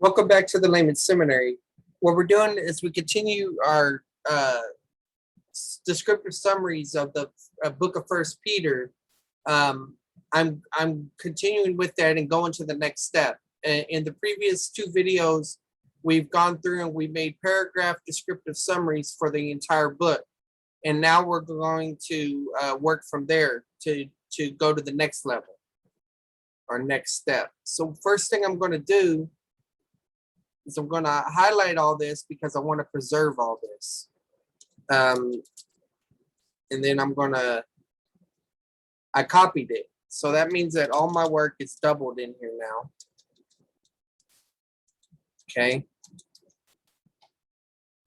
Welcome back to the Layman's Seminary. What we're doing is we continue our descriptive summaries of the book of First Peter. I'm continuing with that and going to the next step. In the previous two videos, we've gone through and we made paragraph descriptive summaries for the entire book. And now we're going to work from there to go to the next level, our next step. So first thing I'm going to do is I'm going to highlight all this because I want to preserve all this. And then I copied it. So that means that all my work is doubled in here now. Okay.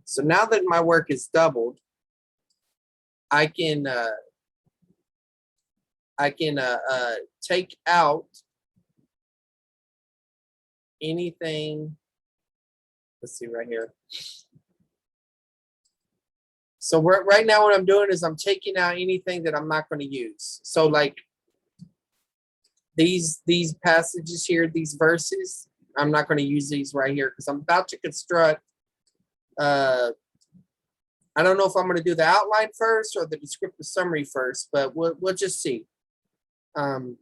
So now that my work is doubled, I can take out anything. Let's see right here. So right now what I'm doing is I'm taking out anything that I'm not going to use. So like these passages here, these verses, I'm not going to use these right here because I'm about to construct. I don't know if I'm going to do the outline first or the descriptive summary first, but we'll just see. So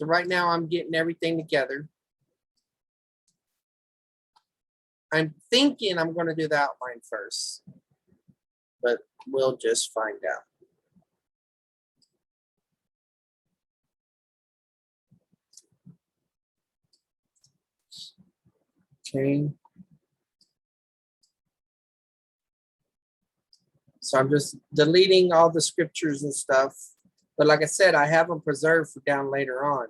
right now I'm getting everything together. I'm thinking I'm going to do the outline first, but we'll just find out. Okay. So I'm just deleting all the scriptures and stuff. But like I said, I have them preserved for down later on.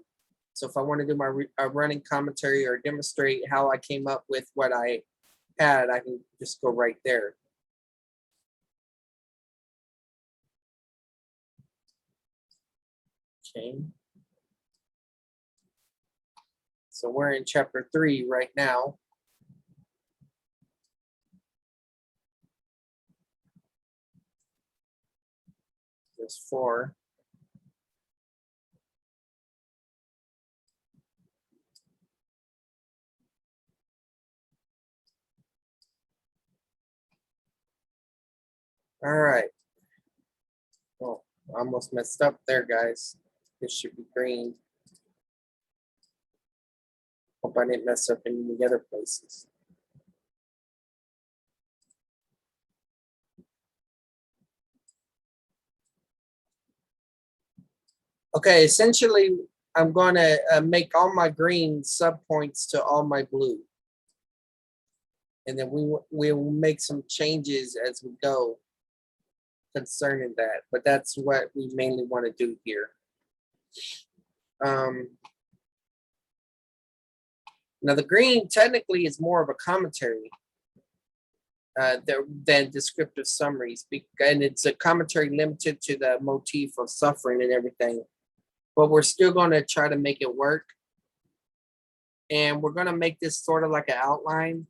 So if I want to do my running commentary or demonstrate how I came up with what I had, I can just go right there. Okay. So we're in chapter 3 right now. There's 4. All right. Oh, I almost messed up there, guys. This should be green. Hope I didn't mess up in the other places. Okay, essentially, I'm going to make all my green subpoints to all my blue. And then we will make some changes as we go concerning that. But that's what we mainly want to do here. Now, the green technically is more of a commentary than descriptive summaries. And it's a commentary limited to the motif of suffering and everything. But we're still going to try to make it work. And we're going to make this sort of like an outline.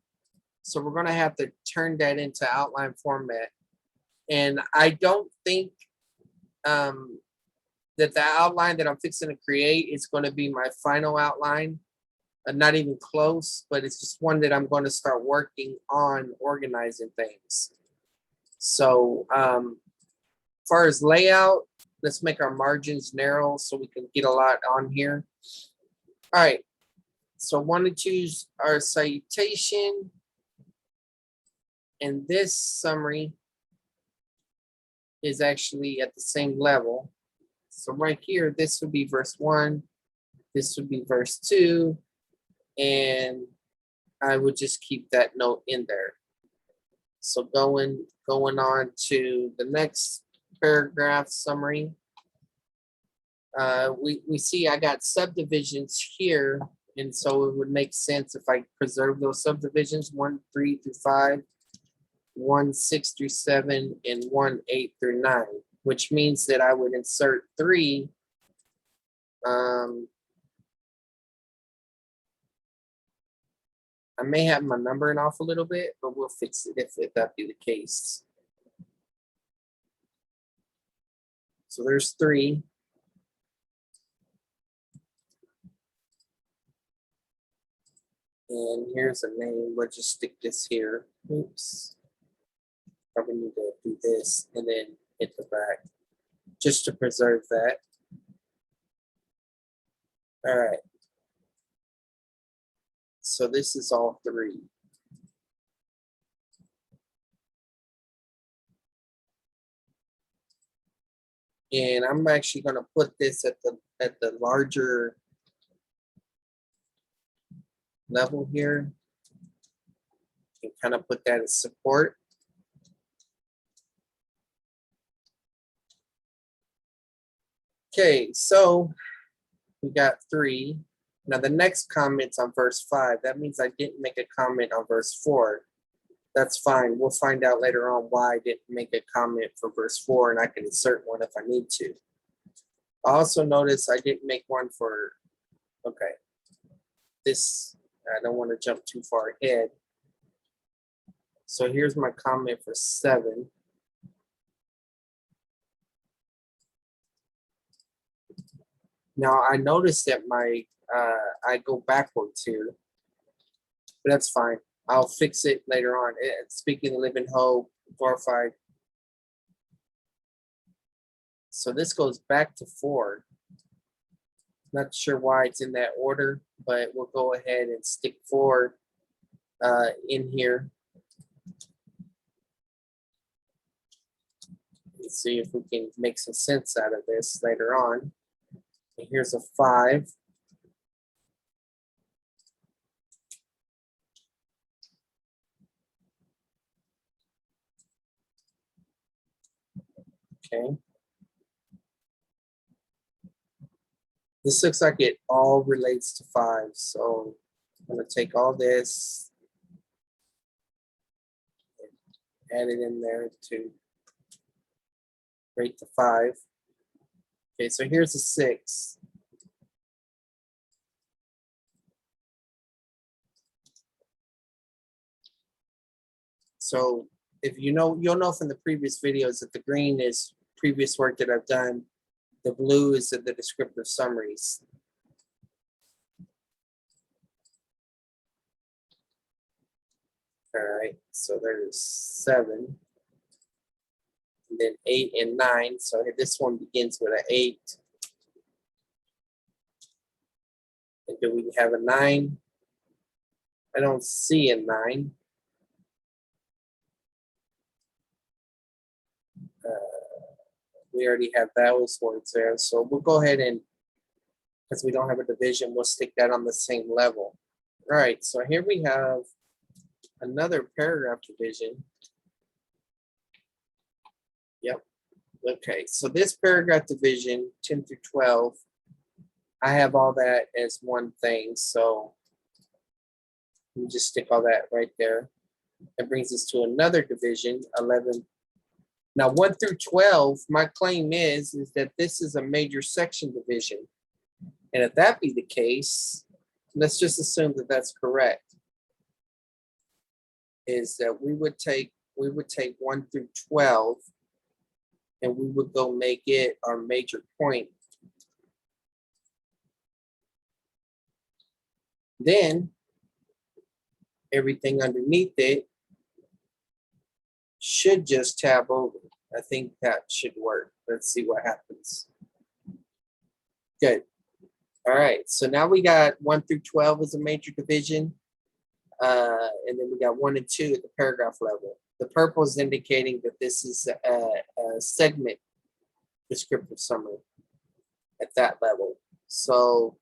So we're going to have to turn that into outline format. And I don't think that the outline that I'm fixing to create is going to be my final outline. Not even close, but it's just one that I'm going to start working on organizing things. So as far as layout, let's make our margins narrow so we can get a lot on here. All right. So I want to choose our citation. And this summary is actually at the same level. So right here, this would be verse 1. This would be verse 2. And I would just keep that note in there. So going on to the next paragraph summary. We see I got subdivisions here, and so it would make sense if I preserve those subdivisions 1, 3 through 5, 1, 6 through 7, and 1, 8 through 9, which means that I would insert 3. I may have my numbering off a little bit, but we'll fix it if that be the case. So there's 3. And here's a name. We'll just stick this here. Oops. Probably need to do this and then hit the back just to preserve that. All right. So this is all three. And I'm actually going to put this at the larger level here and kind of put that as support. Okay, so we got three. Now the next comment's on verse 5. That means I didn't make a comment on verse 4. That's fine. We'll find out later on why I didn't make a comment for verse 4, and I can insert one if I need to. I also notice I didn't make one for, okay, this, I don't want to jump too far ahead. So here's my comment for 7. Now I noticed that my, I go backwards here, but that's fine. I'll fix it later on. Speaking of living hope, glorified. So this goes back to 4. Not sure why it's in that order, but we'll go ahead and stick 4 in here. Let's see if we can make some sense out of this later on. And here's a 5. Okay. This looks like it all relates to 5. So I'm going to take all this, and add it in there to rate the 5. Okay, so here's a 6. So if you know, you'll know from the previous videos that the green is previous work that I've done. The blue is the descriptive summaries. All right, so there's 7. And then 8 and 9. So this one begins with an 8. And do we have a 9? I don't see a 9. We already have those words there. So we'll go ahead and, because we don't have a division, we'll stick that on the same level. All right, so here we have another paragraph division. Yep. Okay, so this paragraph division, 10 through 12, I have all that as one thing. So we just stick all that right there. That brings us to another division, 11. Now, 1 through 12, my claim is that this is a major section division. And if that be the case, let's just assume that that's correct. Is that we would take 1 through 12 and we would go make it our major point. Then everything underneath it should just tab over. I think that should work. Let's see what happens. Good. All right, so now we got 1 through 12 as a major division. And then we got 1 and 2 at the paragraph level. The purple is indicating that this is a segment descriptive summary at that level. So,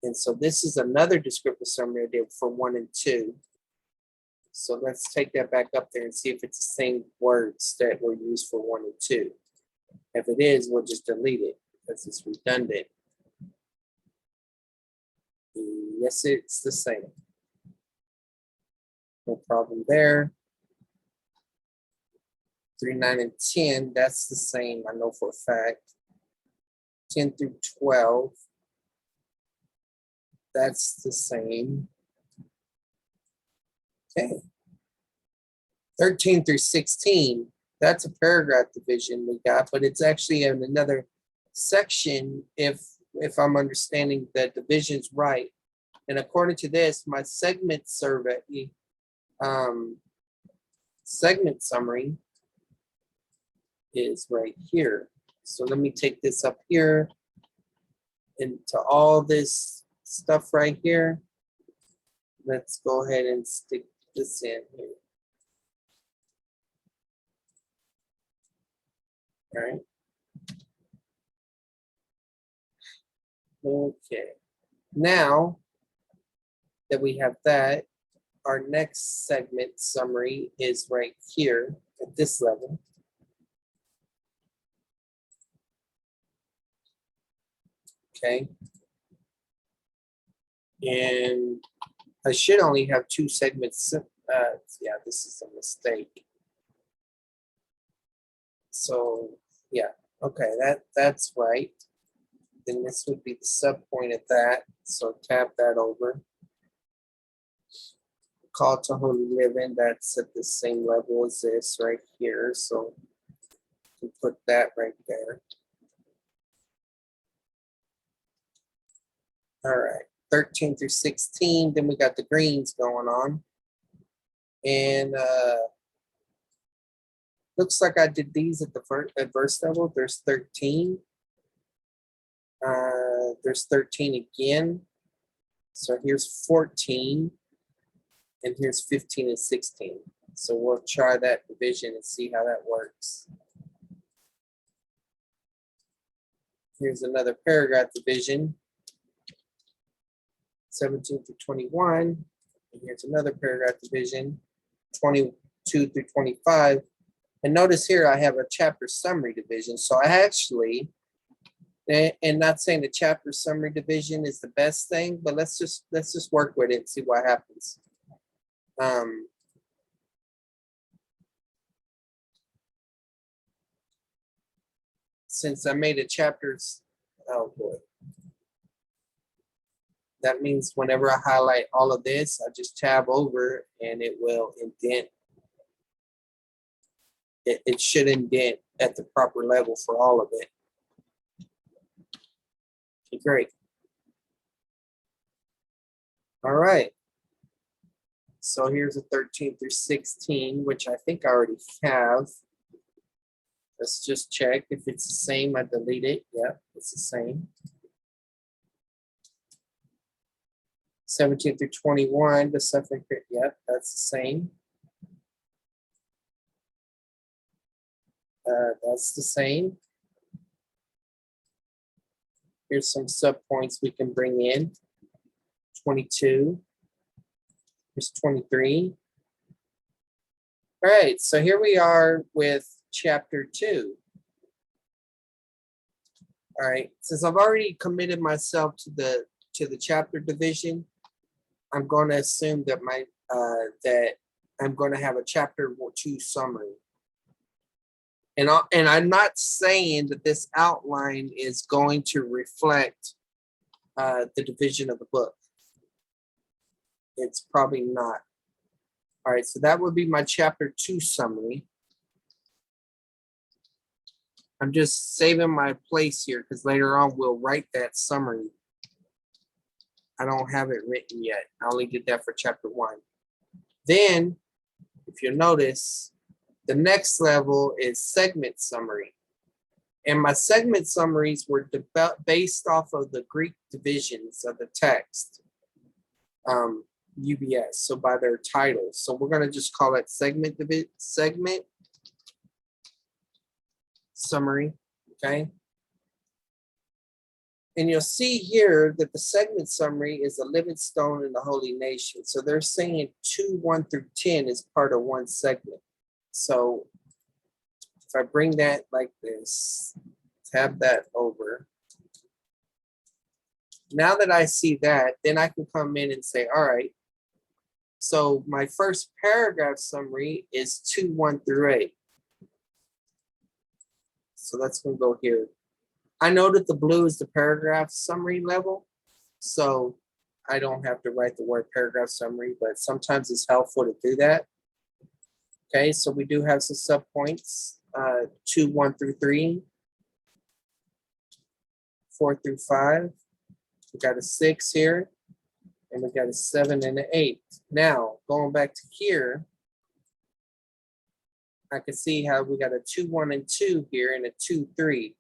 and so this is another descriptive summary I did for 1 and 2. So let's take that back up there and see if it's the same words that were used for 1 and 2. If it is, we'll just delete it because it's redundant. Yes, it's the same. No problem there. 3, 9, and 10, that's the same, I know for a fact. 10 through 12, that's the same. Okay. 13 through 16, that's a paragraph division we got, but it's actually in another section, if I'm understanding the divisions right, and according to this, my segment survey, segment summary is right here. So let me take this up here into all this stuff right here. Let's go ahead and stick this in here. All right. Okay. Now that we have that, our next segment summary is right here at this level. Okay. And I should only have two segments. Yeah, this is a mistake. So yeah, okay, that's right. Then this would be the sub point of that. So tab that over. Call to Holy Living, that's at the same level as this right here. So we put that right there. All right, 13 through 16. Then we got the greens going on. And looks like I did these at the verse level. There's 13. There's 13 again. So here's 14. And here's 15 and 16. So we'll try that division and see how that works. Here's another paragraph division. 17 through 21. And here's another paragraph division. 22 through 25. And notice here I have a chapter summary division. So I actually, and not saying the chapter summary division is the best thing, but let's just work with it and see what happens. Since I made a chapters, oh boy. That means whenever I highlight all of this, I just tab over and it will indent. It should indent at the proper level for all of it. Okay, great. All right. So here's a 13 through 16, which I think I already have. Let's just check. If it's the same, I delete it. Yeah, it's the same. 17 through 21, the suffering period. Yep, that's the same. That's the same. Here's some subpoints we can bring in. 22. Here's 23. All right, so here we are with chapter 2. All right, since I've already committed myself to the chapter division, I'm going to assume that that I'm going to have a chapter 2 summary. And I'm not saying that this outline is going to reflect the division of the book. It's probably not. All right, so that would be my chapter 2 summary. I'm just saving my place here because later on we'll write that summary. I don't have it written yet. I only did that for chapter 1. Then, if you notice, the next level is segment summary. And my segment summaries were based off of the Greek divisions of the text, UBS, so by their titles. So we're going to just call it segment summary, okay? And you'll see here that the segment summary is a living stone in the holy nation. So they're saying 2, 1 through 10 is part of one segment. So if I bring that like this, tab that over. Now that I see that, then I can come in and say, all right, so my first paragraph summary is 2, 1 through 8. So that's going to go here. I know that the blue is the paragraph summary level, so I don't have to write the word paragraph summary, but sometimes it's helpful to do that. Okay, so we do have some subpoints, 2, 1 through 3. 4 through 5. We got a 6 here, and we got a 7 and an 8. Now, going back to here, I can see how we got a 2, 1, and 2 here, and a 2, 3.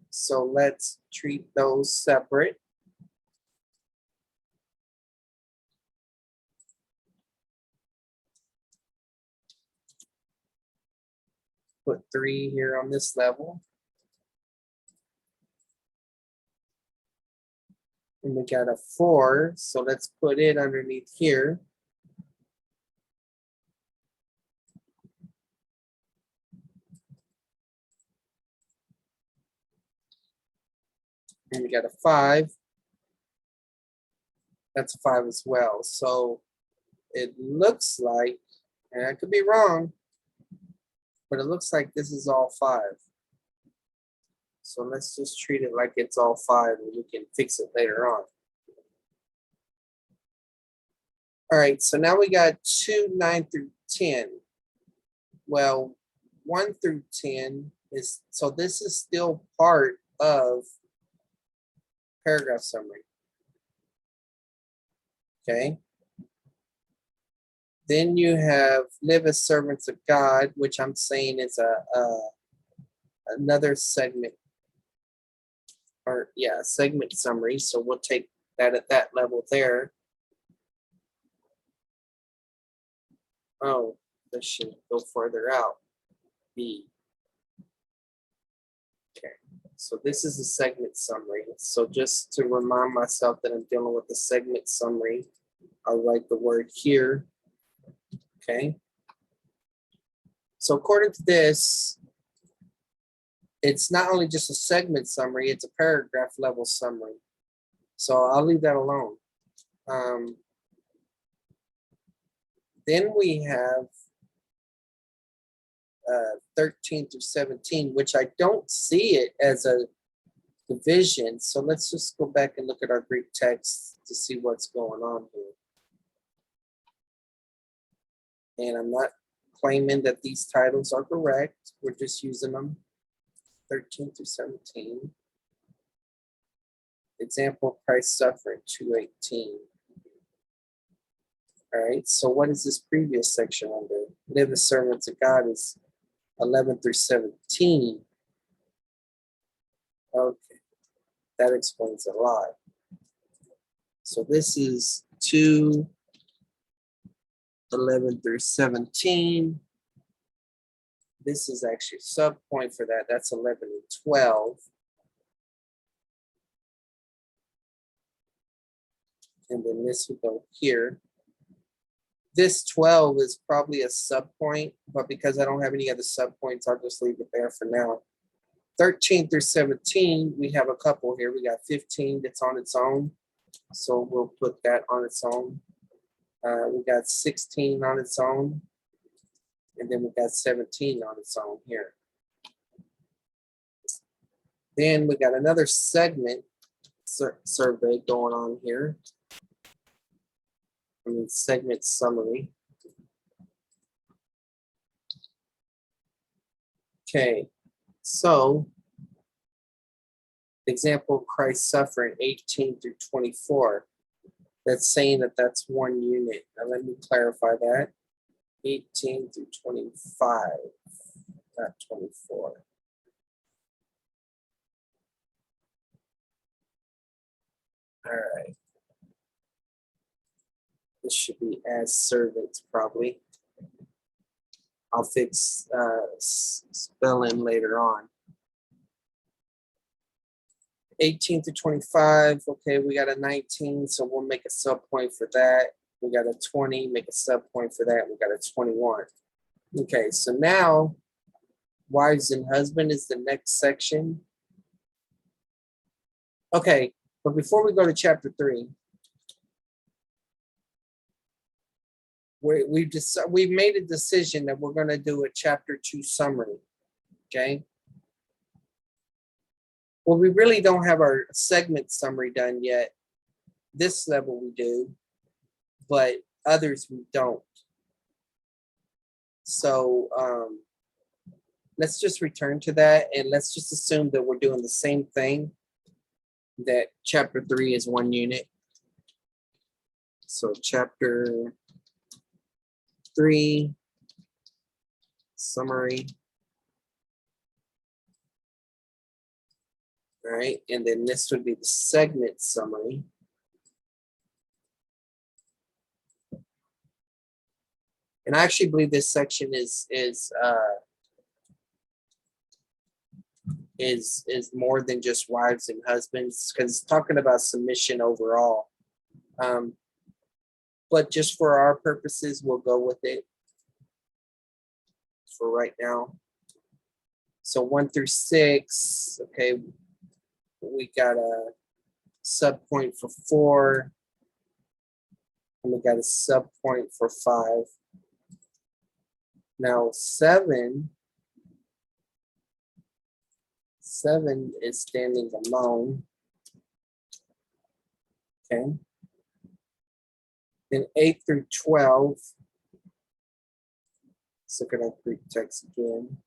So let's treat those separate. Put 3 here on this level. And we got a 4, so let's put it underneath here. And we got a 5. That's a 5 as well. So it looks like, and I could be wrong, but it looks like this is all 5. So let's just treat it like it's all 5, and we can fix it later on. All right, so now we got 2, 9 through 10. Well, 1 through 10 is, so this is still part of paragraph summary. Okay. Then you have live as servants of God, which I'm saying is another segment, or yeah, segment summary. So we'll take that at that level there. Oh, this should go further out. B. Okay, so this is a segment summary. So just to remind myself that I'm dealing with the segment summary, I'll write the word here. Okay. So according to this, it's not only just a segment summary, it's a paragraph level summary. So I'll leave that alone. Then we have 13 through 17, which I don't see it as a division. So let's just go back and look at our Greek text to see what's going on here. And I'm not claiming that these titles are correct. We're just using them. 13 through 17. Example of Christ's suffering, 2:18. All right, so what is this previous section under? Live as servants of God is 11 through 17. Okay, that explains a lot. So this is 2:11 through 17. This is actually a sub point for that. That's 11 and 12. And then this would go here. This 12 is probably a sub point, but because I don't have any other sub points, I'll just leave it there for now. 13 through 17, we have a couple here. We got 15 that's on its own. So we'll put that on its own. We got 16 on its own. And then we got 17 on its own here. Then we got another segment survey going on here. I mean, segment summary. Okay, so example of Christ's suffering, 18 through 24. That's saying that that's one unit. Now let me clarify that. 18 through 25, not 24. All right. This should be as servants probably. I'll fix spelling later on. 18 to 25, okay, we got a 19, so we'll make a sub point for that. We got a 20, make a sub point for that. We got a 21. Okay, so now wives and husband is the next section. Okay, but before we go to chapter 3, we've made a decision that we're going to do a chapter 2 summary. Okay. Well, we really don't have our segment summary done yet. This level we do, but others we don't. So let's just return to that and let's just assume that we're doing the same thing. that chapter 3 is 1 unit. So chapter 3 summary. All right, and then this would be the segment summary. And I actually believe this section is more than just wives and husbands, because it's talking about submission overall. But just for our purposes, we'll go with it for right now. So 1 through 6, okay, we got a sub point for 4, and we got a sub point for 5. Now 7 is standing alone. Okay. Then 8 through 12. Let's look at our Greek text again.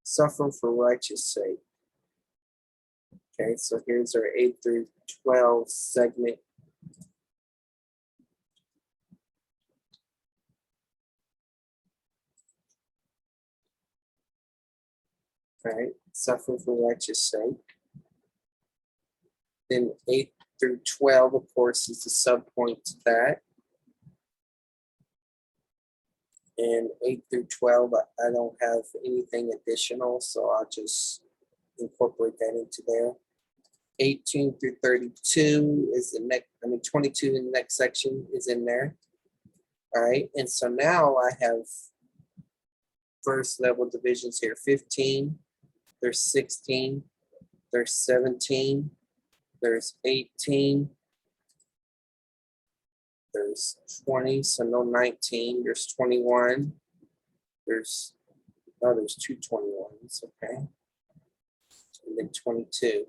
Suffer for righteous sake. Okay, so here's our 8 through 12 segment. All right, suffer for righteous sake. Then 8 through 12, of course, is the subpoint to that. And 8 through 12, I don't have anything additional, so I'll just incorporate that into there. 18 through 32 is the next, 22 in the next section is in there. All right, and so now I have first level divisions here. 15, there's 16, there's 17, there's 18, there's 20, so no 19, there's 21, there's 2 21s, okay, and then 22.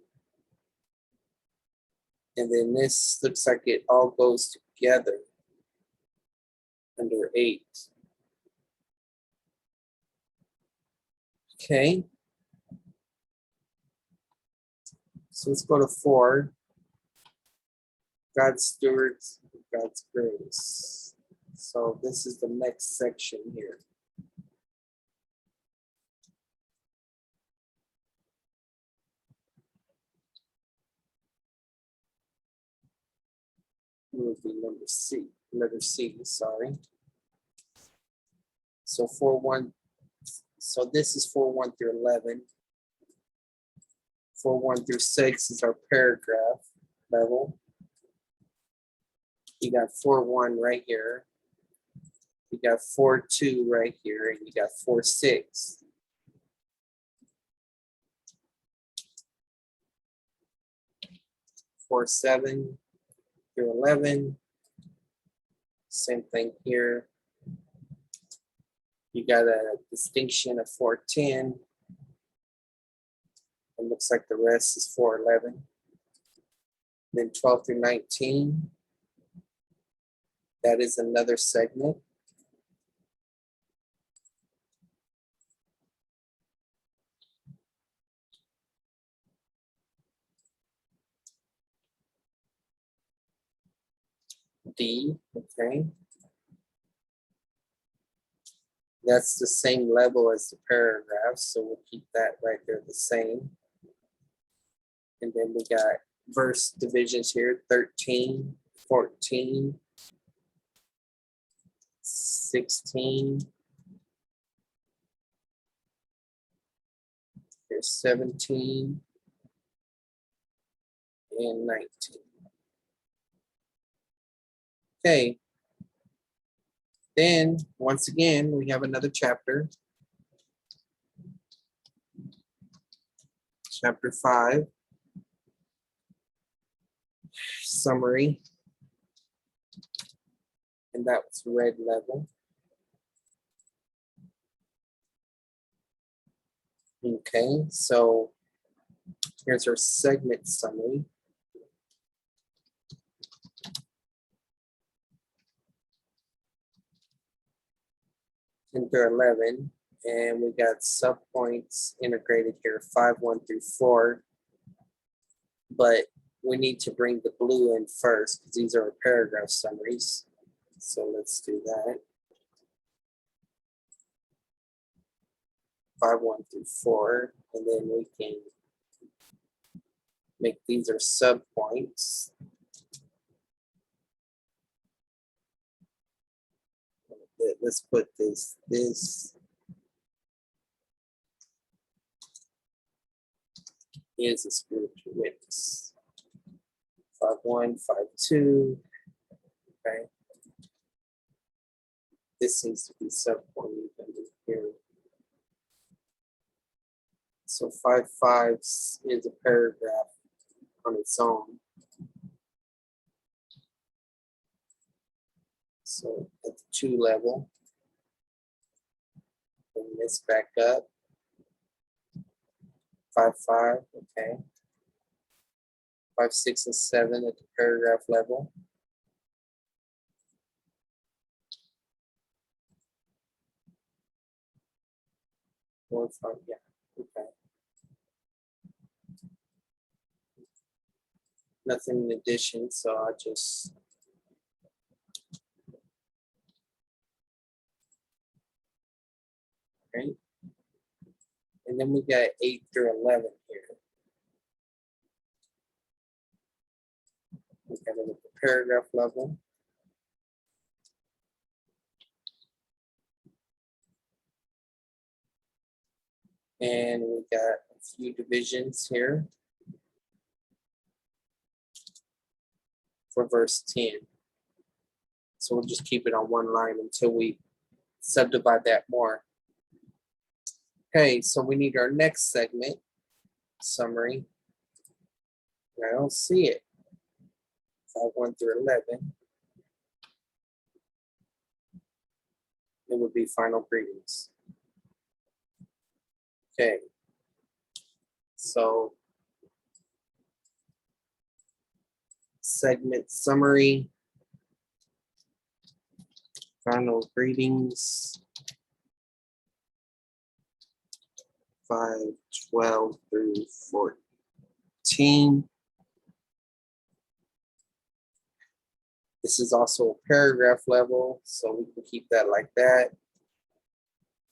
And then this looks like it all goes together under 8. Okay. So let's go to 4. God's stewards, God's grace. So this is the next section here. It would be letter C, sorry. So 4:1, so this is 4:1 through 11. 4:1 through 6 is our paragraph level. You got 4:1 right here. You got 4:2 right here, and you got 4:6. 4:7 through 11. Same thing here. You got a distinction of 4:10. It looks like the rest is 4:11. Then 12 through 19. That is another segment. D, okay. That's the same level as the paragraph, so we'll keep that right there the same. And then we got verse divisions here, 13, 14, 16. Here's 17 and 19. Okay. Then, once again, we have another chapter. Chapter 5. Summary. And that was red level. Okay, so here's our segment summary. Through 11, and we got subpoints integrated here, 5:1 through 4. but we need to bring the blue in first because these are paragraph summaries. So let's do that. 5, 1 through 4, and then we can make these are subpoints. Let's put this is a spiritual witness. 5, 1, 5, 2. Okay. This seems to be subpoint even here. So 5, 5 is a paragraph on its own. So at the 2 level, bring this back up. 5, 5, okay. 5, 6, and 7 at the paragraph level. Four, 5, yeah, okay. Nothing in addition, so I'll just right. And then we got 8 through 11 here. We got it at the paragraph level. And we got a few divisions here for verse 10. So we'll just keep it on one line until we subdivide that more. Okay, so we need our next segment, summary. I don't see it. 5, 1 through 11. It would be final greetings. Okay, so segment summary, final greetings, 5, 12 through 14. This is also a paragraph level, so we can keep that like that.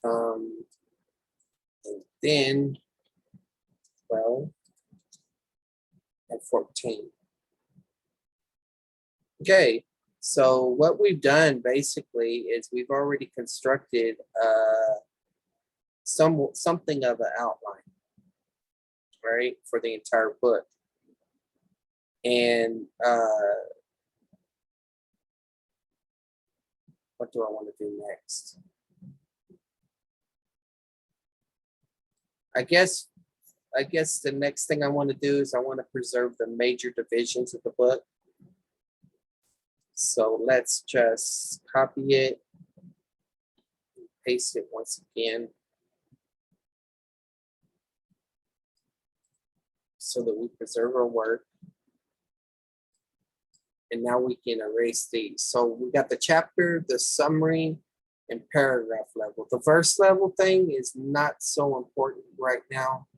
And then 12 and 14. Okay, so what we've done basically is we've already constructed something of an outline, right, for the entire book. And what do I want to do next? I guess the next thing I want to do is I want to preserve the major divisions of the book. So let's just copy it, paste it once again, so that we preserve our work. And now we can erase these. So we got the chapter, the summary, and paragraph level. The verse level thing is not so important right now.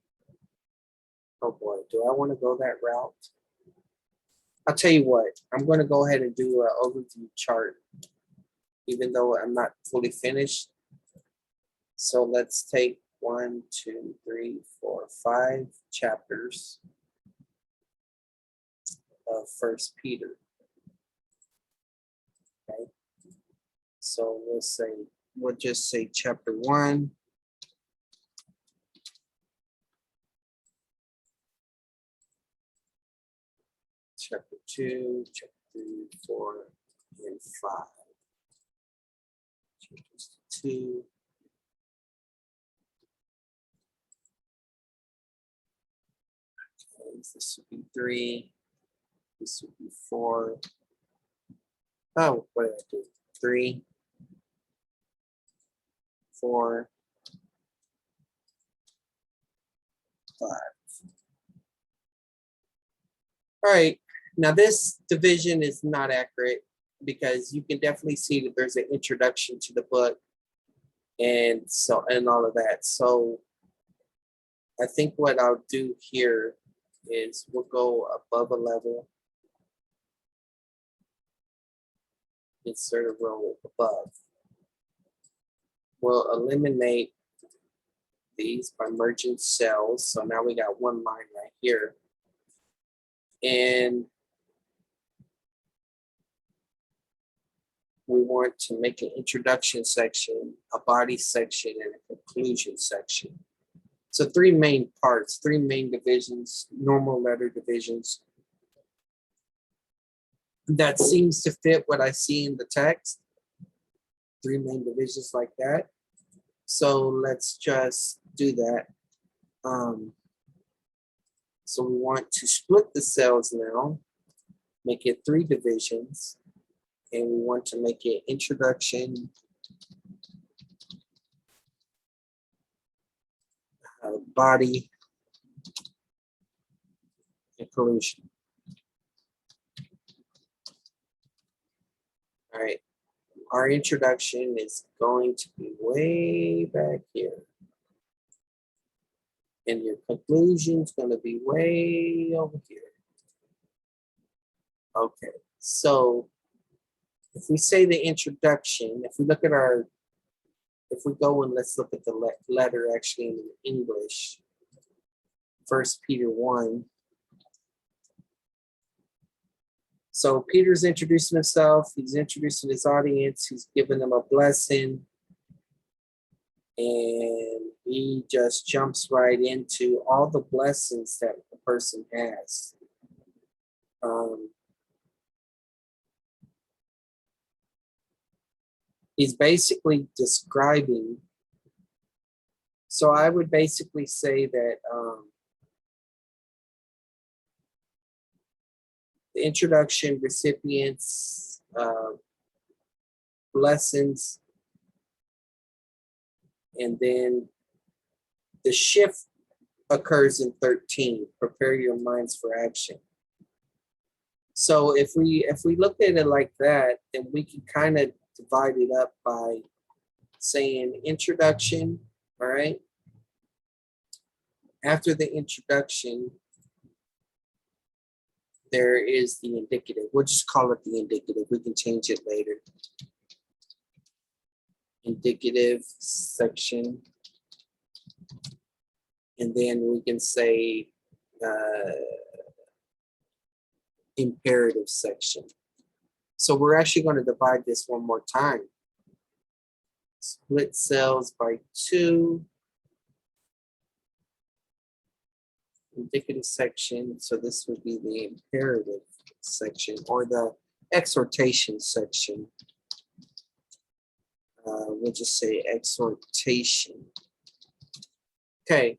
Oh boy, do I want to go that route? I'll tell you what, I'm going to go ahead and do an overview chart, even though I'm not fully finished. So let's take 1, 2, 3, 4, 5 chapters of 1 Peter. Okay. So we'll just say chapter 1. Chapter 2, chapter 3, 4, and 5. Chapters 2. Okay, this would be 3. This would be 4. Oh, what did I do? 3, 4, 5. All right. Now this division is not accurate because you can definitely see that there's an introduction to the book and all of that. So I think what I'll do here is we'll go above a level, insert a row above. We'll eliminate these by merging cells. So now we got one line right here. And we want to make an introduction section, a body section, and a conclusion section. So three main parts, three main divisions, normal letter divisions. That seems to fit what I see in the text. Three main divisions like that. So let's just do that. So we want to split the cells now, make it three divisions, and we want to make it introduction, body, and conclusion. All right, our introduction is going to be way back here. And your conclusion is going to be way over here. Okay, so if we say the introduction, if we look at our, if we go and let's look at the letter actually in English, 1 Peter 1. So Peter's introducing himself, he's introducing his audience, he's giving them a blessing, and he just jumps right into all the blessings that the person has. He's basically describing. So I would basically say that the introduction, recipients, blessings, and then the shift occurs in 13. Prepare your minds for action. So if we look at it like that, then we can kind of divide it up by saying introduction, all right? After the introduction, there is the indicative. We'll just call it the indicative. We can change it later. Indicative section. And then we can say imperative section. So we're actually going to divide this one more time. Split cells by 2. Indicative section. So this would be the imperative section or the exhortation section. We'll just say exhortation. Okay.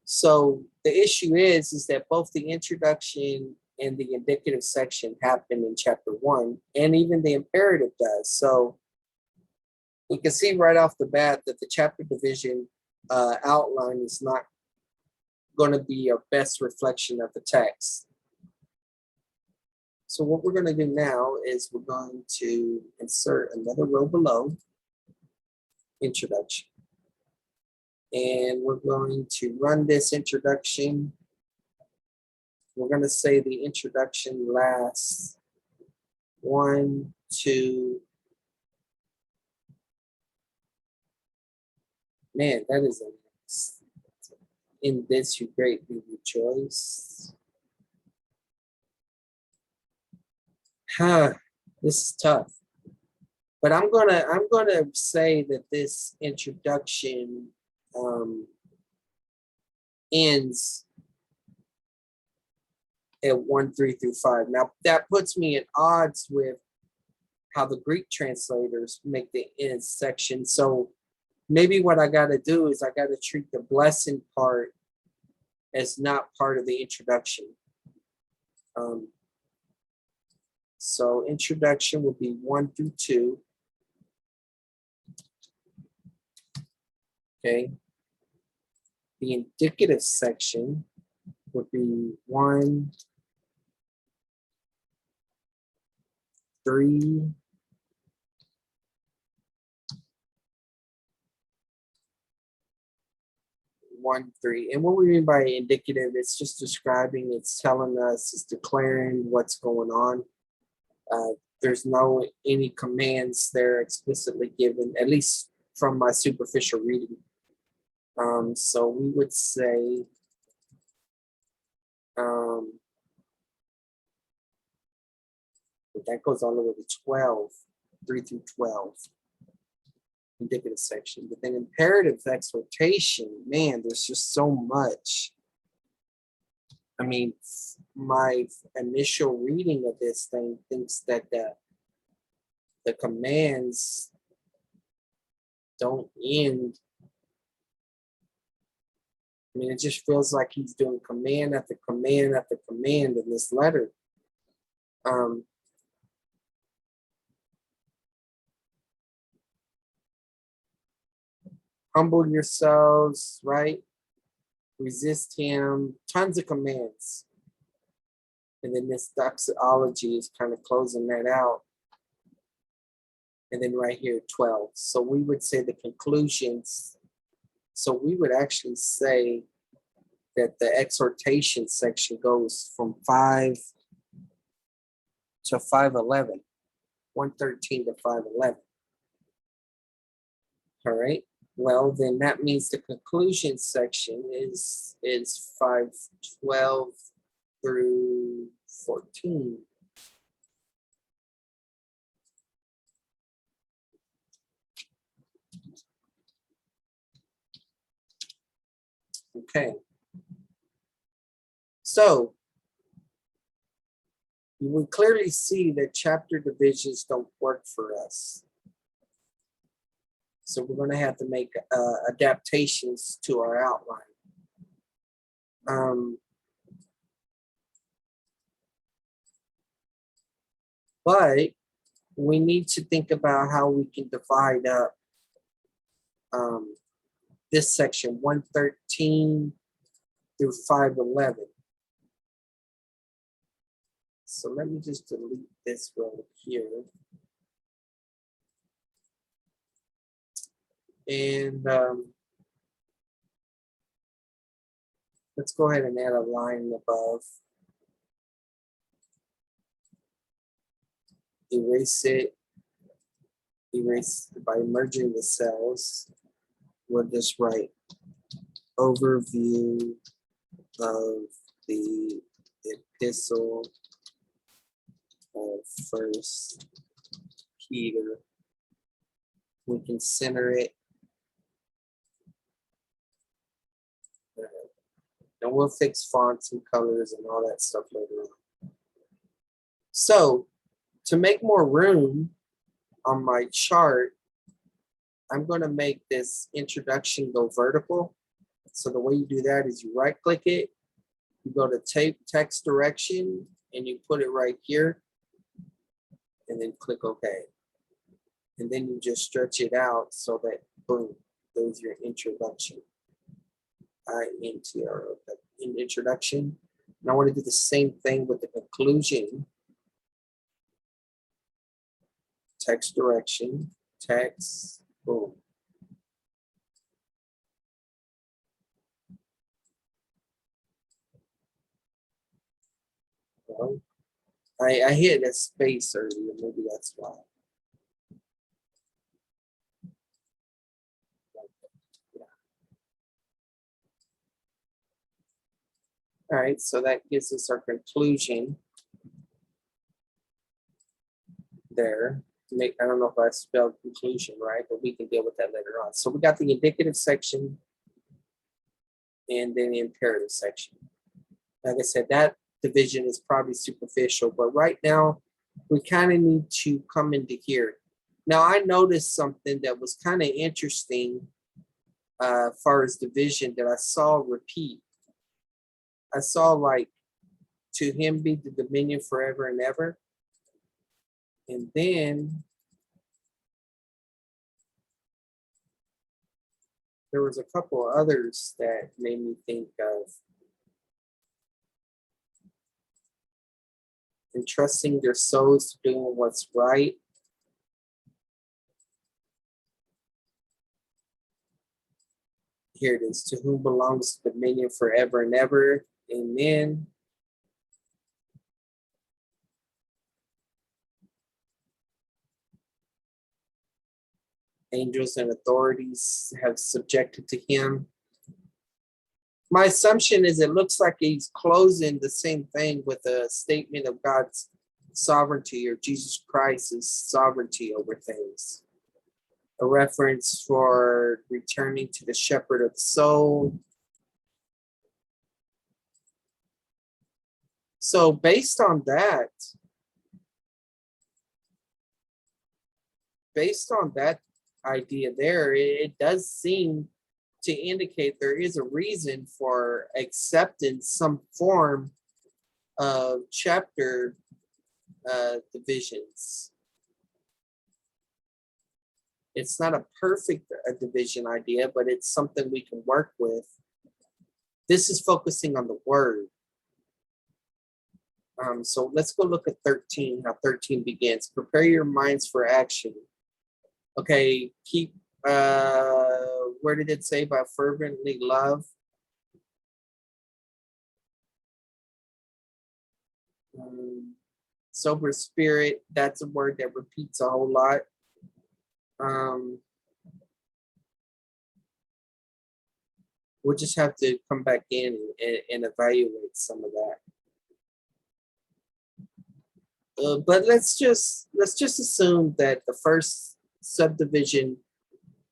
So the issue is that both the introduction and the indicative section happen in chapter 1, and even the imperative does. So we can see right off the bat that the chapter division outline is not going to be a best reflection of the text. So what we're going to do now is we're going to insert another row below, introduction. And we're going to run this introduction. We're going to say the introduction lasts 1, 2. Man, that is in this you greatly rejoice. This is tough. But I'm gonna say that this introduction ends at 1, 3 through 5. Now that puts me at odds with how the Greek translators make the end section. So maybe what I got to do is I got to treat the blessing part as not part of the introduction. So introduction will be 1 through 2. Okay. The indicative section would be 1, 3, 1, 1, 3. And what we mean by indicative, it's just describing, it's telling us, it's declaring what's going on. There's no any commands there explicitly given, at least from my superficial reading. So we would say that goes all the way to 12, 3 through 12. Indicative section. But then imperative exhortation, man, there's just so much. I mean, my initial reading of this thing thinks that the commands don't end. I mean, it just feels like he's doing command after command after command in this letter. Humble yourselves, right? Resist him, tons of commands. And then this doxology is kind of closing that out. And then right here, 12. So we would say the conclusions. So we would actually say that the exhortation section goes from 5 to 511, 113 to 511. All right. Well, then that means the conclusion section is 512 through 14. Okay. So you would clearly see that chapter divisions don't work for us. So we're going to have to make adaptations to our outline. But we need to think about how we can divide up this section 113 through 511. So let me just delete this right here. And let's go ahead and add a line above. Erase it. Erase by merging the cells. We'll just write overview of the epistle of 1 Peter. We can center it. And we'll fix fonts and colors and all that stuff later on. So to make more room on my chart, I'm going to make this introduction go vertical. So the way you do that is you right click it, you go to text direction, and you put it right here, and then click OK. And then you just stretch it out so that, boom, there's your introduction. INTRO, in introduction. And I want to do the same thing with the conclusion. Text direction, text, boom. Well, I hit a space earlier, maybe that's why. All right, so that gives us our conclusion there. I don't know if I spelled conclusion right, but we can deal with that later on. So we got the indicative section and then the imperative section. Like I said, that division is probably superficial, but right now we kind of need to come into here. Now I noticed something that was kind of interesting as far as division that I saw repeat. I saw like, to him be the dominion forever and ever. And then there was a couple of others that made me think of entrusting their souls to doing what's right. Here it is. To whom belongs dominion forever and ever. Amen. Angels and authorities have subjected to him. My assumption is it looks like he's closing the same thing with a statement of God's sovereignty or Jesus Christ's sovereignty over things. A reference for returning to the shepherd of the soul. So based on that idea there, it does seem to indicate there is a reason for accepting some form of chapter divisions. It's not a perfect division idea, but it's something we can work with. This is focusing on the word. So let's go look at 13, how 13 begins. Prepare your minds for action. Okay, keep, where did it say about fervently love? Sober spirit, that's a word that repeats a whole lot. We'll just have to come back in and evaluate some of that. But let's just assume that the first subdivision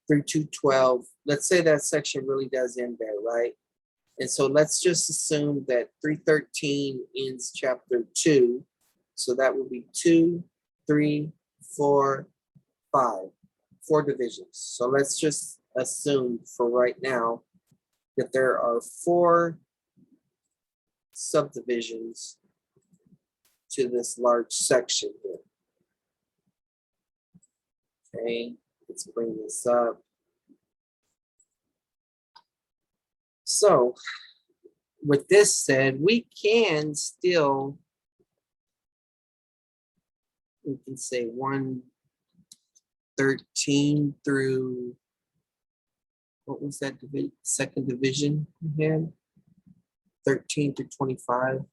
through 212, let's say that section really does end there, right? And so let's just assume that 313 ends chapter 2. So that would be 2, 3, 4, 5, 4 divisions. So let's just assume for right now that there are 4 subdivisions to this large section here. Okay, let's bring this up. So with this said, we can still, we can say 113 through, what was that second division we had? 13 to 25.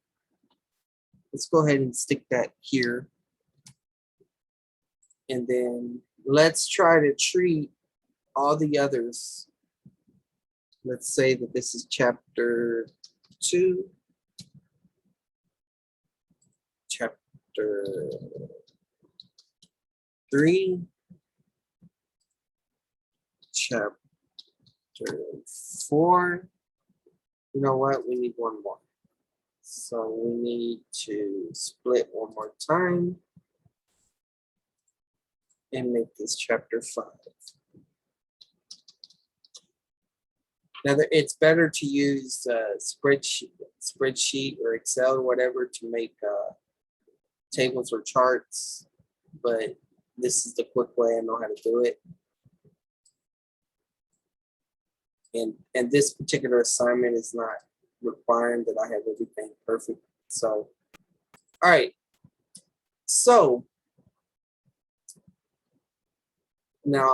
Let's go ahead and stick that here. And then let's try to treat all the others. Let's say that this is chapter 2, chapter 3, chapter 4. You know what? We need one more. So we need to split one more time and make this chapter 5. Now, it's better to use spreadsheet or Excel or whatever to make tables or charts, but this is the quick way I know how to do it. And this particular assignment is not requiring that I have everything perfect. So, all right. So now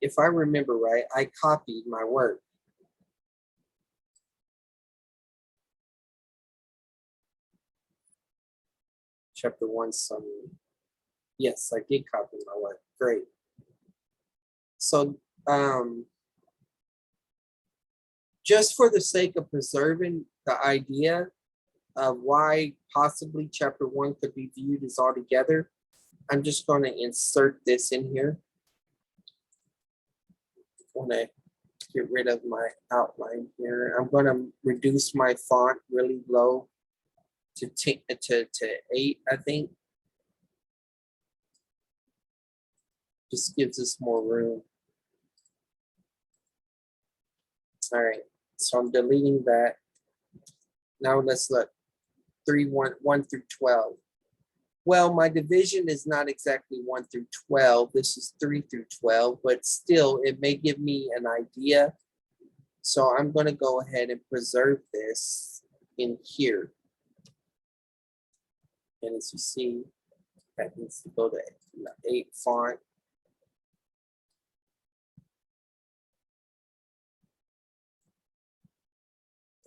if I remember right, I copied my work. Chapter 1 summary. Yes, I did copy my work. Great. So just for the sake of preserving the idea of why possibly chapter 1 could be viewed as all together, I'm just going to insert this in here. I want to get rid of my outline here. I'm going to reduce my font really low to 8, I think. Just gives us more room. All right, so I'm deleting that. Now let's look. 1 through 12. Well, my division is not exactly 1 through 12. This is 3 through 12, but still it may give me an idea. So I'm going to go ahead and preserve this in here. And as you see, that needs to go to 8 font.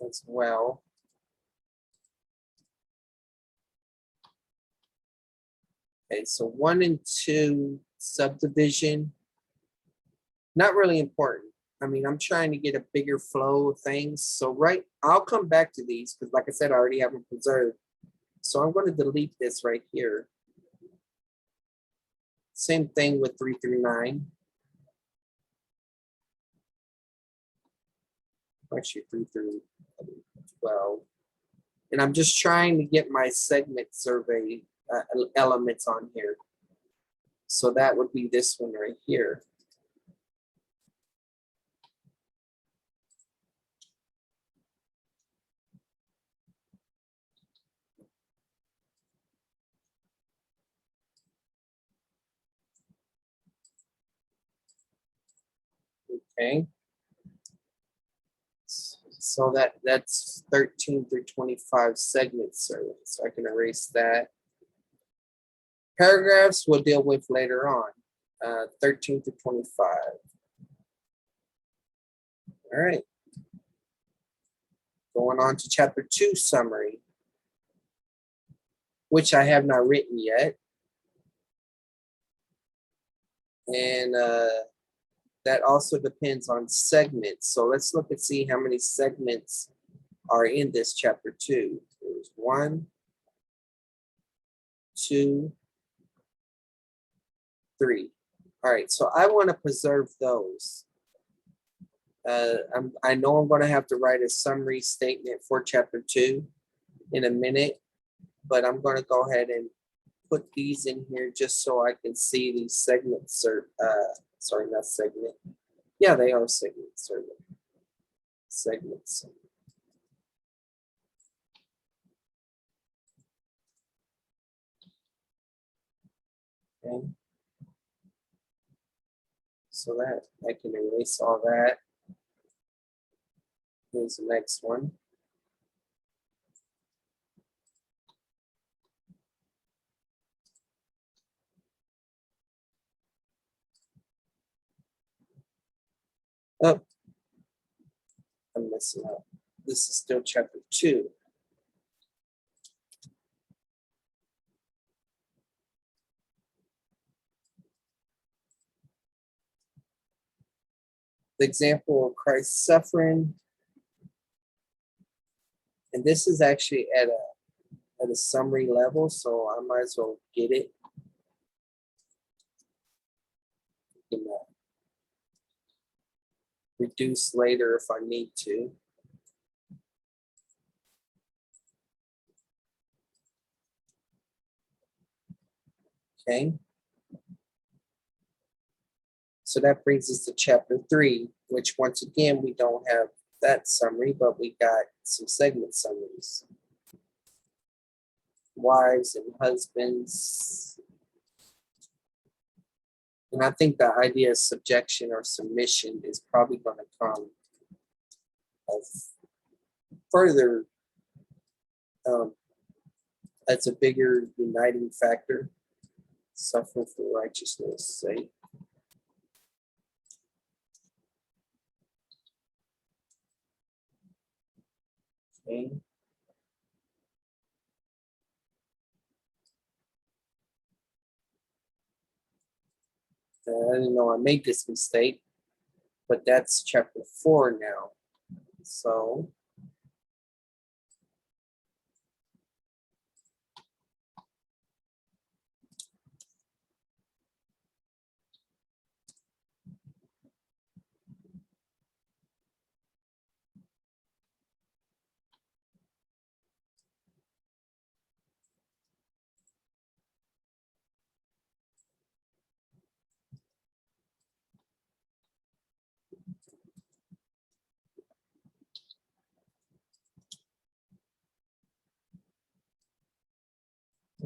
as well. Okay, so 1 and 2 subdivision, not really important. I mean, I'm trying to get a bigger flow of things. So I'll come back to these because like I said, I already have them preserved. So I'm going to delete this right here. Same thing with 3 through 9. Actually 3 through 12. And I'm just trying to get my segment survey elements on here. So that would be this one right here. Okay. So that's 13 through 25 segment survey. So I can erase that. Paragraphs we'll deal with later on. 13 through 25. All right. Going on to chapter 2 summary, which I have not written yet. And that also depends on segments. So let's look and see how many segments are in this chapter 2. There's 1, 2, 3. All right, so I want to preserve those. I know I'm going to have to write a summary statement for chapter 2 in a minute, but I'm going to go ahead and put these in here just so I can see these segments. Sorry, not segment. Yeah, they are segments. Segments. Okay. So that I can erase all that. Here's the next one. Oh, I'm messing up. This is still chapter 2. The example of Christ's suffering. And this is actually at a summary level, so I might as well get it. You can reduce later if I need to. Okay. So that brings us to chapter 3, which once again, we don't have that summary, but we got some segment summaries. Wives and husbands. And I think the idea of subjection or submission is probably going to come as further as a bigger uniting factor. Suffer for righteousness' sake. Okay. I didn't know I made this mistake, but that's chapter 4 now. So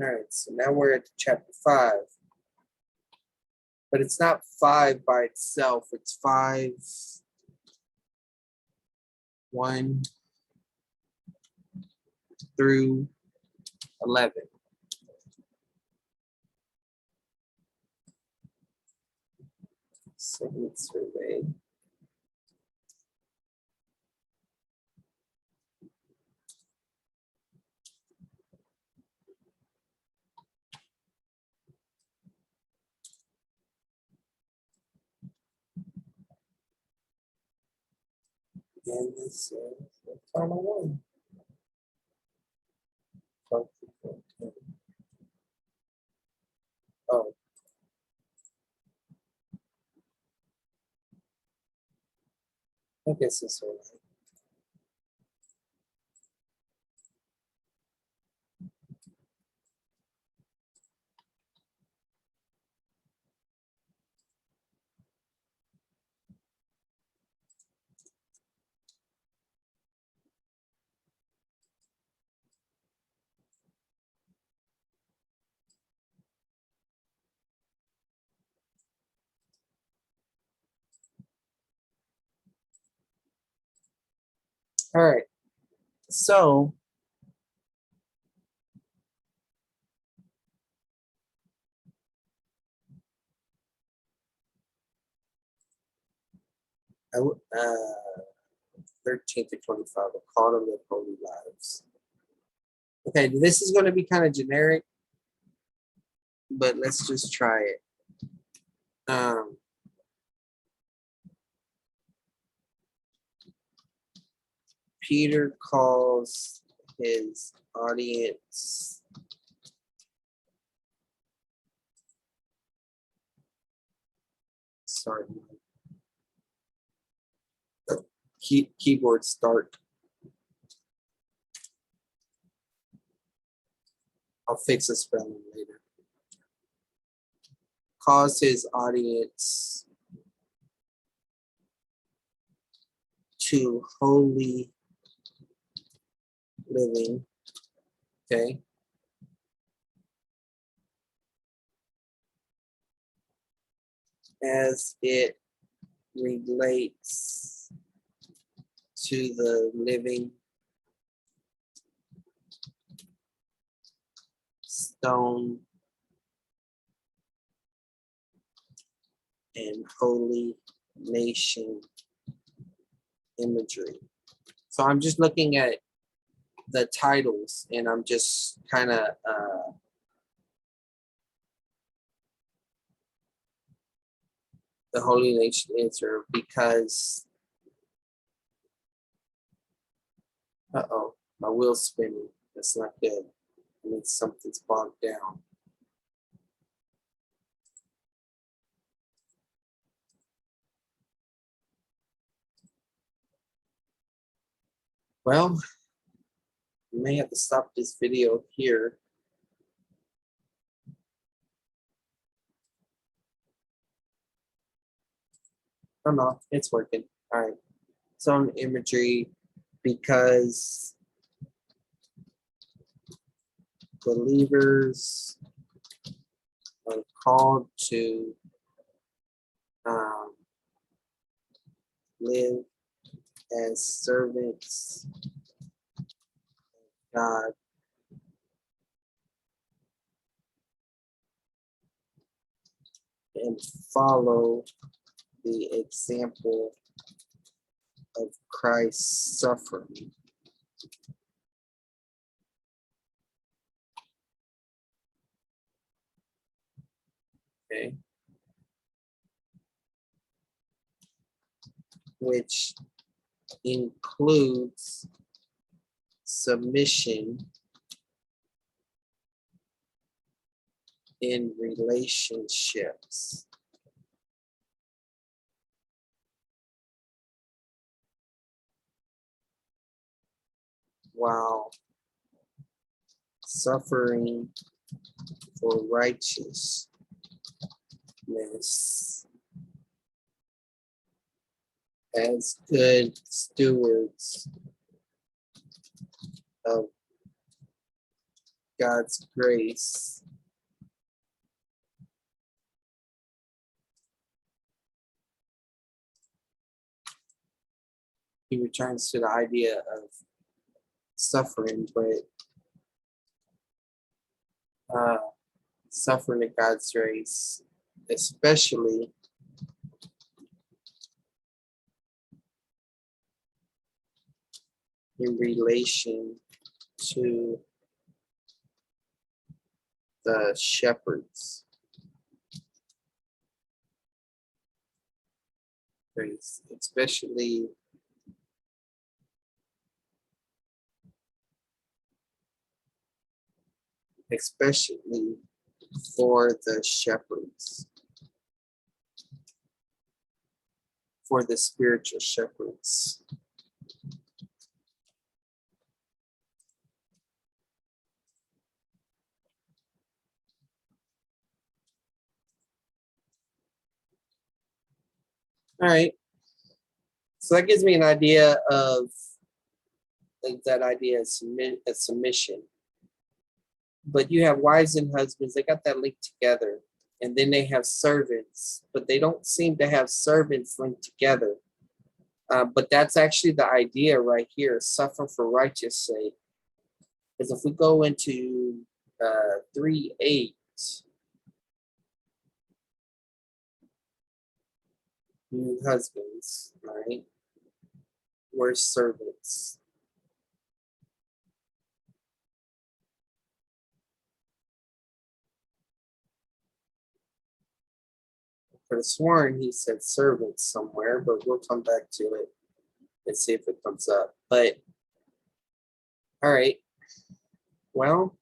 all right, so now we're at chapter 5. But it's not 5 by itself, it's 5, 1 through 11. Segment survey. And this the final one. Oh, I guess it's all right. All right. So I 13 to 25, a call to live holy lives. Okay, this is going to be kind of generic, but let's just try it. Peter calls his audience sorry, keyboard start. I'll fix the spelling later. Calls his audience to holy living. Okay. As it relates to the living stone and holy nation imagery. So I'm just looking at the titles and I'm just kind of the holy nation answer because my wheel's spinning. That's not good. I mean, something's bogged down. Well, you may have to stop this video here. Oh no, it's working. All right. Some imagery because believers are called to live as servants of God and follow the example of Christ's suffering. Okay. Which includes submission in relationships. While suffering for righteousness as good stewards of God's grace. He returns to the idea of suffering, but suffering in God's grace, especially in relation to the shepherds. Especially especially for the shepherds, for the spiritual shepherds. All right. So that gives me an idea of that idea of submission. But you have wives and husbands, they got that linked together. And then they have servants, but they don't seem to have servants linked together. But that's actually the idea right here, suffer for righteous sake. Because if we go into 3:8, you husbands, right? We're servants. Could have sworn he said servants somewhere, but we'll come back to it and see if it comes up. But all right, well,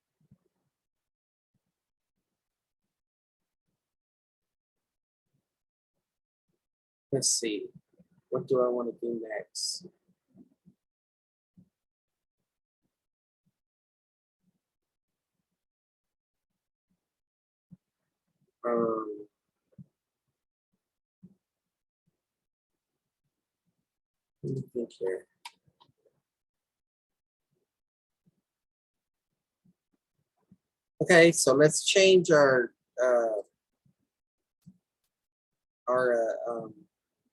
let's see. What do I want to do next? Let me think here. Okay, so let's change our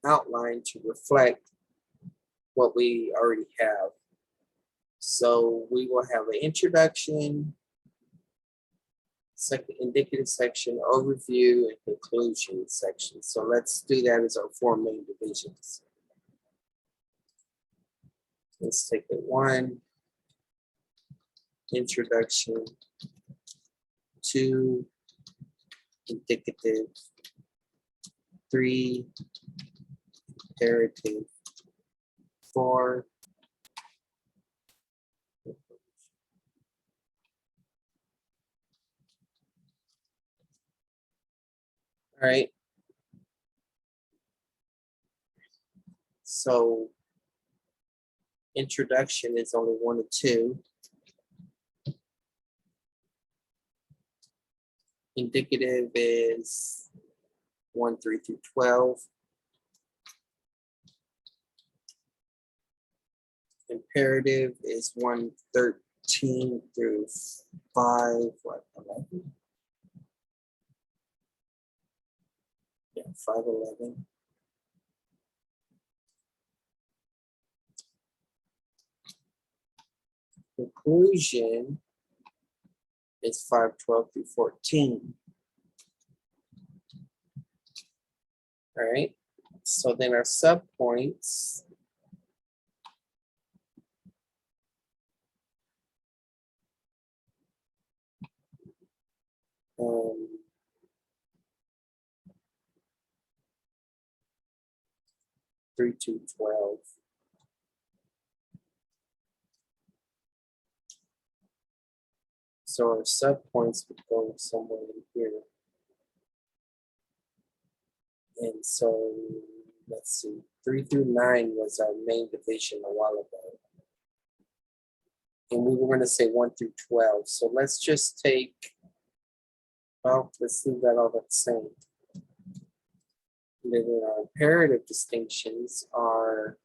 outline to reflect what we already have. So we will have an introduction, second indicative section, overview, and conclusion section. So let's do that as our 4 main divisions. Let's take it 1, introduction, 2, indicative, 3, imperative, 4, all right. So introduction is only 1 and 2. Indicative is 1, 3 through 12. Imperative is 1, 13 through 5, 11? Yeah, 5, 11. Conclusion is 5, 12 through 14. All right. So then our subpoints. Um, three to 12. So our subpoints would go somewhere in here. And so let's see, 3 through 9 was our main division a while ago. And we were going to say 1 through 12. So let's just take, well, let's leave that all the same. And then our imperative distinctions are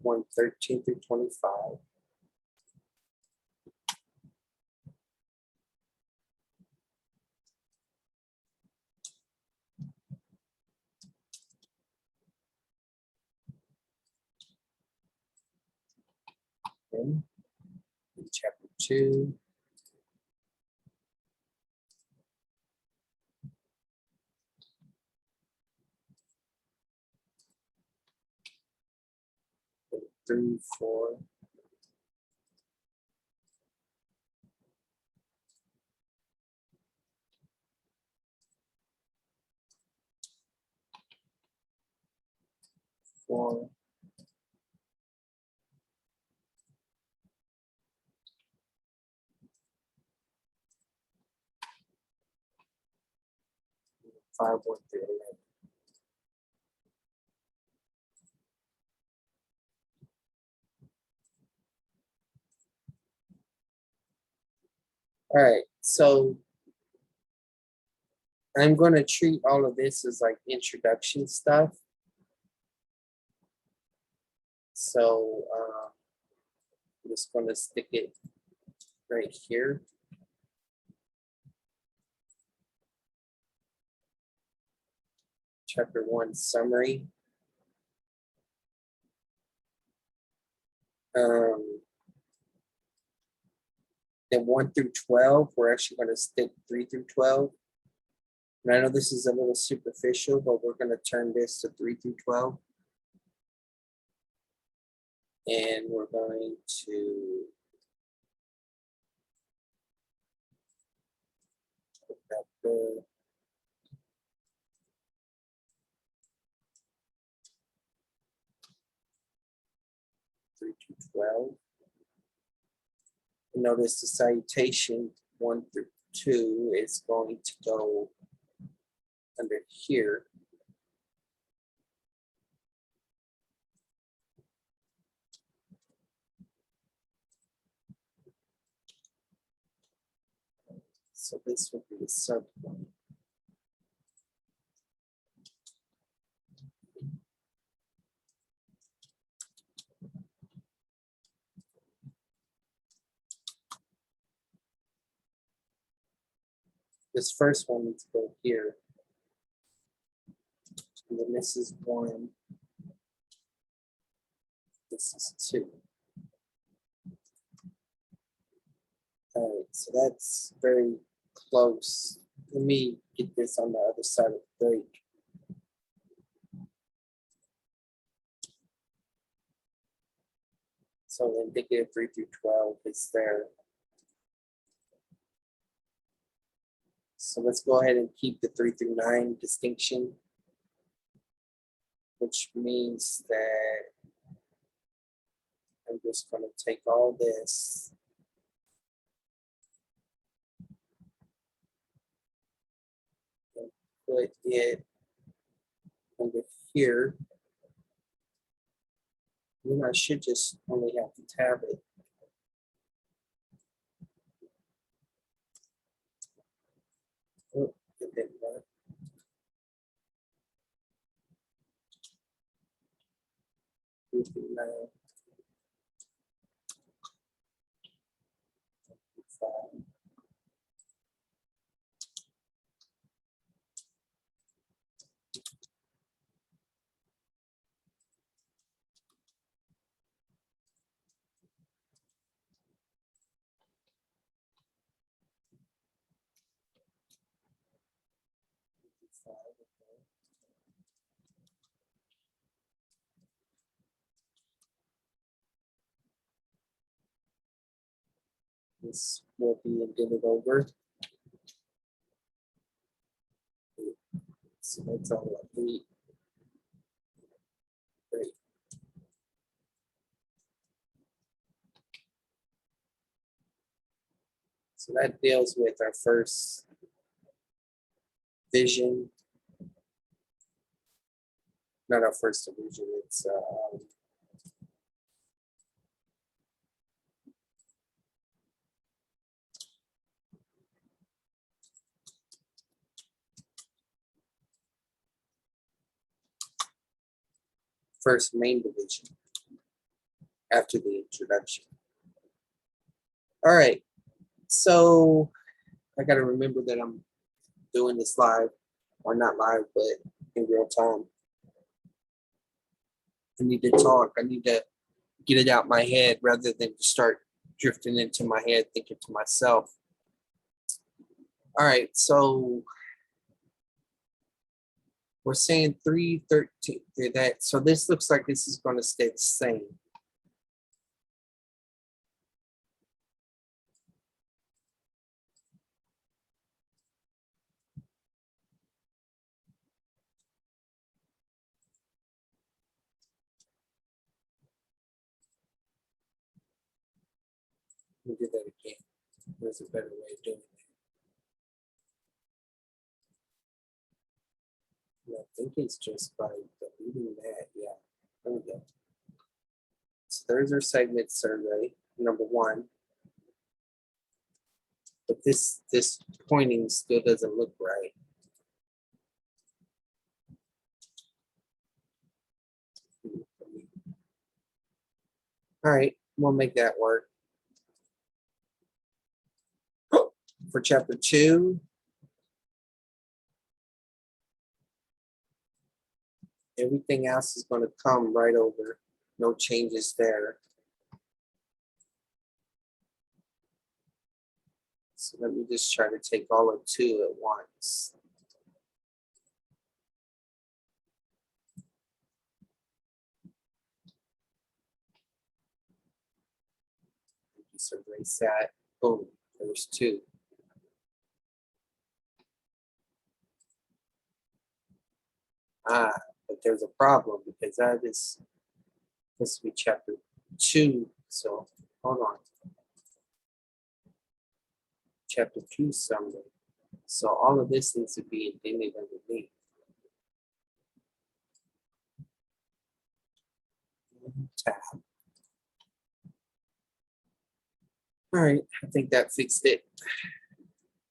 1, 13 through 25. Okay. In chapter 2. And 3, 4. Four. 5, 1 through 11. All right, so I'm going to treat all of this as like introduction stuff. So I'm just going to stick it right here. Chapter 1 summary. Then 1 through 12, we're actually going to stick 3 through 12. And I know this is a little superficial, but we're going to turn this to 3 through 12. And we're going to put that there. Three to 12. And notice the salutation 1 through 2 is going to go under here. So this would be the subpoint. This first one needs to go here. And then this is 1. This is 2. All right, so that's very close. Let me get this on the other side of the break. So the indicative 3 through 12 is there. So let's go ahead and keep the 3 through 9 distinction, which means that I'm just going to take all this and put it under here. Then I should just only have to tab it. Oh, it didn't work. Now, 5. This will be indented over. So that's all I need. Great. So that deals with our first vision. Not our first division, it's first main division after the introduction. All right, so I got to remember that I'm doing this live, or not live, but in real time. I need to talk. I need to get it out my head rather than just start drifting into my head, thinking to myself. All right, so we're saying 313. That so this looks like this is going to stay the same. Let me do that again. There's a better way of doing it. I think it's just by deleting that. Yeah, there we go. So there's our segment survey, number 1. But this pointing still doesn't look right. All right, we'll make that work. For chapter 2, everything else is going to come right over. No changes there. So let me just try to take all of 2 at once. Just erase that. Boom, there's 2. But there's a problem because that is supposed to be chapter 2. So hold on. Chapter 2 summary. So all of this needs to be indented underneath. Tab. All right, I think that fixed it.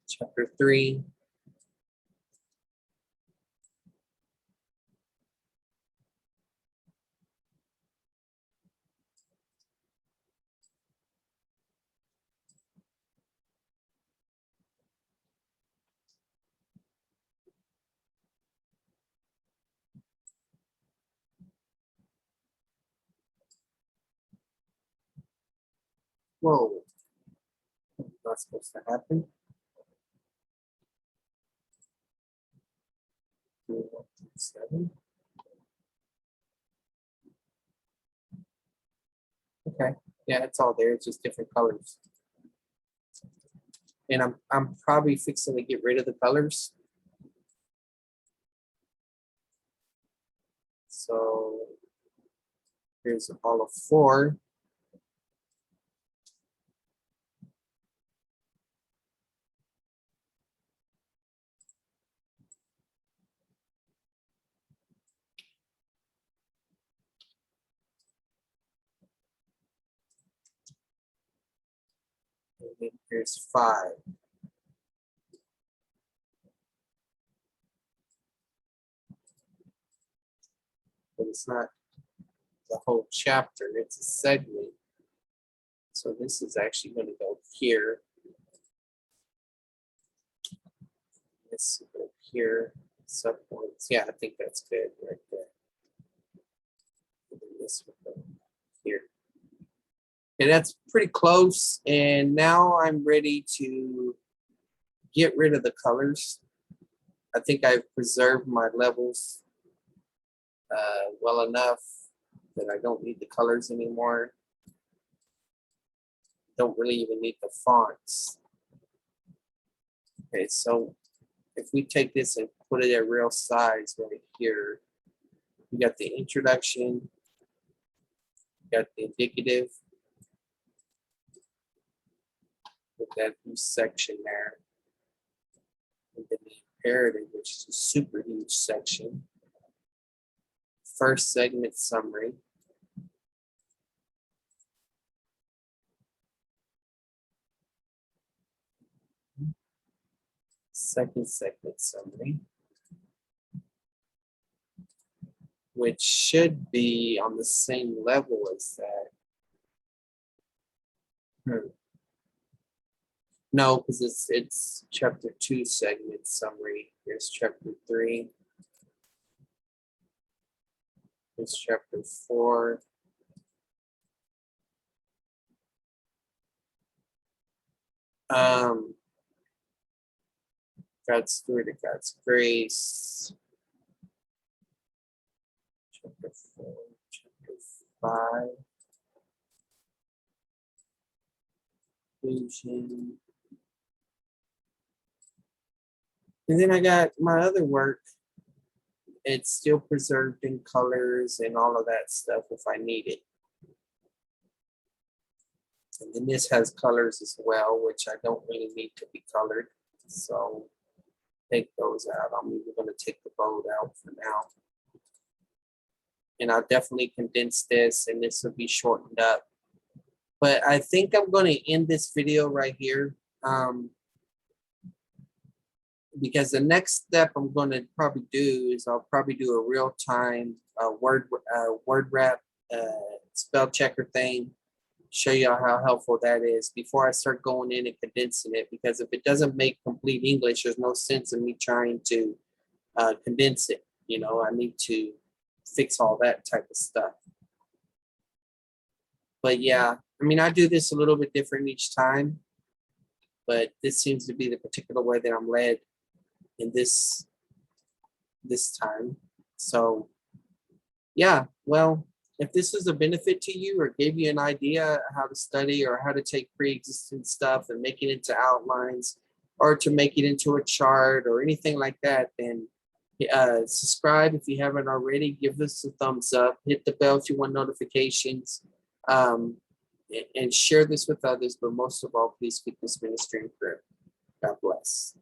Chapter 3. Whoa, that's not supposed to happen. Seven. Okay, yeah, it's all there. It's just different colors. And I'm probably fixing to get rid of the colors. So here's all of 4. And then here's 5. But it's not the whole chapter, it's a segment. So this is actually going to go here. This will go here. Subpoints. Yeah, I think that's good right there. And then this will go here. And that's pretty close. And now I'm ready to get rid of the colors. I think I've preserved my levels well enough that I don't need the colors anymore. Don't really even need the fonts. Okay, so if we take this and put it at real size right here, we got the introduction, we got the indicative, with that new section there, and then the imperative, which is a super huge section. First segment summary. Second segment summary, which should be on the same level as that. No, because it's chapter 2 segment summary. Here's chapter 3. Here's chapter 4. God's Steward of God's Grace. Chapter 4, chapter 5. Conclusion. And then I got my other work. It's still preserved in colors and all of that stuff if I need it. And then this has colors as well, which I don't really need to be colored. So take those out. I'm even going to take the bold out for now. And I'll definitely condense this, and this will be shortened up. But I think I'm going to end this video right here, because the next step I'm going to probably do is I'll probably do a real-time word wrap spell checker thing. Show you how helpful that is before I start going in and condensing it, because if it doesn't make complete English, there's no sense in me trying to condense it. You know, I need to fix all that type of stuff. But yeah, I mean, I do this a little bit different each time, but this seems to be the particular way that I'm led in this time. So yeah, well, if this is a benefit to you or gave you an idea how to study or how to take pre-existing stuff and make it into outlines or to make it into a chart or anything like that, then subscribe if you haven't already. Give us a thumbs up. Hit the bell if you want notifications. And share this with others. But most of all, please keep this ministry in prayer. God bless.